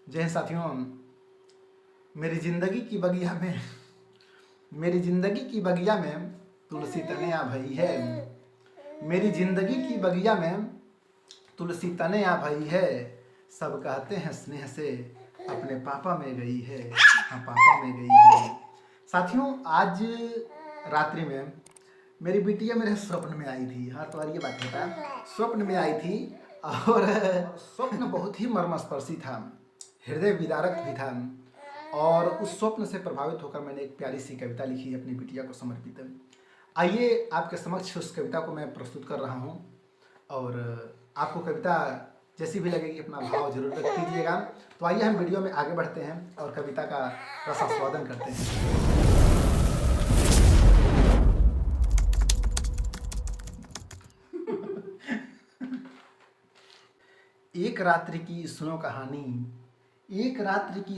जय हिंद साथियों। मेरी जिंदगी की बगिया में तुलसी तने आ भई है। मेरी जिंदगी की बगिया में तुलसी तने आ भई है। सब कहते हैं स्नेह से अपने पापा में गई है। हाँ, पापा में गई है। साथियों, आज रात्रि में मेरी बिटिया मेरे स्वप्न में आई थी। हाँ, तो ये बात होता, स्वप्न में आई थी और स्वप्न बहुत ही मर्मस्पर्शी था, हृदय विदारक भी था। और उस स्वप्न से प्रभावित होकर मैंने एक प्यारी सी कविता लिखी अपनी बिटिया को समर्पित। आइए आपके समक्ष उस कविता को मैं प्रस्तुत कर रहा हूँ और आपको कविता जैसी भी लगेगी अपना भाव जरूर व्यक्त कीजिएगा। तो आइए हम वीडियो में आगे बढ़ते हैं और कविता का रसास्वादन करते हैं। एक रात्रि की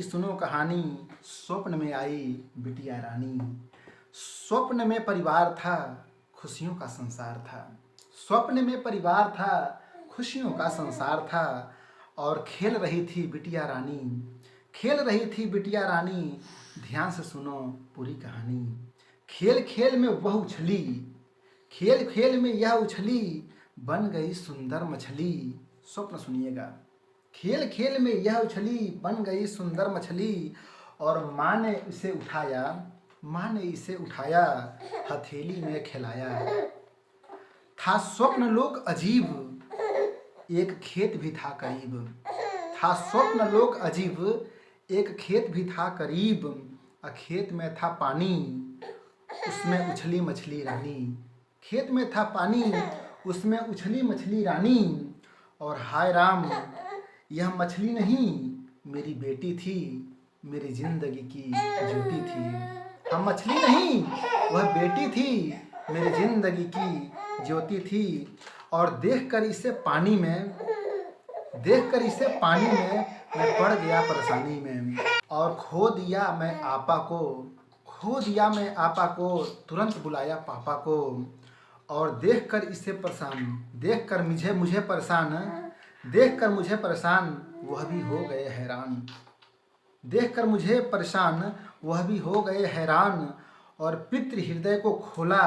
सुनो कहानी, स्वप्न में आई बिटिया रानी। स्वप्न में परिवार था, खुशियों का संसार था। स्वप्न में परिवार था, खुशियों का संसार था। और खेल रही थी बिटिया रानी। ध्यान से सुनो पूरी कहानी। खेल खेल में यह उछली, बन गई सुंदर मछली। स्वप्न सुनिएगा। खेल खेल में यह उछली, बन गई सुंदर मछली। और माँ ने इसे उठाया, हथेली में खिलाया। था स्वप्न लोक अजीब, एक खेत भी था करीब। खेत में था पानी, उसमें उछली मछली रानी। और हाय राम, यह मछली नहीं मेरी बेटी थी, मेरी जिंदगी की ज्योति थी। हम मछली नहीं, वह बेटी थी, मेरी जिंदगी की ज्योति थी। और देखकर इसे पानी में मैं पड़ गया परेशानी में। और खो दिया मैं आपा को, तुरंत बुलाया पापा को। और देखकर मुझे परेशान, वह भी हो गए हैरान। और पितृ हृदय को खोला,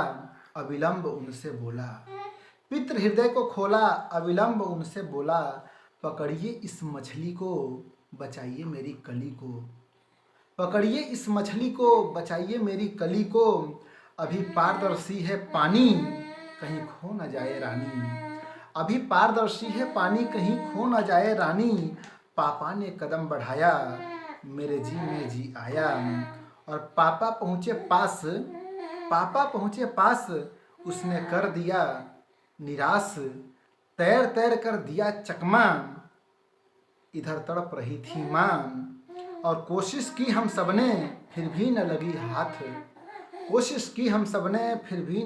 अविलंब उनसे बोला। पकड़िए इस मछली को, बचाइए मेरी कली को। अभी पारदर्शी है पानी, कहीं खो न जाए रानी। पापा ने कदम बढ़ाया, मेरे जी में जी आया। और पापा पहुँचे पास, उसने कर दिया निराश। तैर कर दिया चकमा, इधर तड़प रही थी माँ। और कोशिश की हम सबने, फिर भी न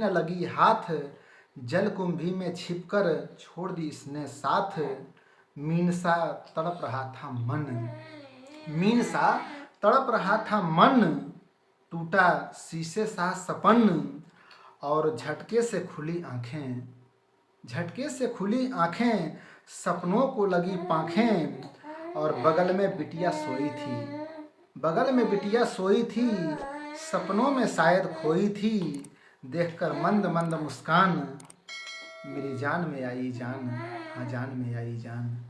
लगी हाथ। जल कुंभी में छिपकर छोड़ दी इसने साथ। मीन सा तड़प रहा था मन, टूटा शीशे सा सपन। और झटके से आंखें, सपनों को लगी पांखें। और बगल में बिटिया सोई थी, सपनों में शायद खोई थी। देखकर मंद मुस्कान, मेरी जान में आई जान।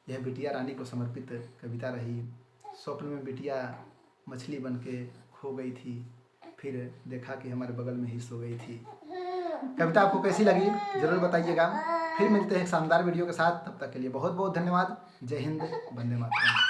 यह बिटिया रानी को समर्पित कविता रही। स्वप्न में बिटिया मछली बन के खो गई थी, फिर देखा कि हमारे बगल में ही सो गई थी। कविता आपको कैसी लगी जरूर बताइएगा। फिर मिलते हैं एक शानदार वीडियो के साथ। तब तक के लिए बहुत बहुत धन्यवाद। जय हिंद, वंदे मातरम।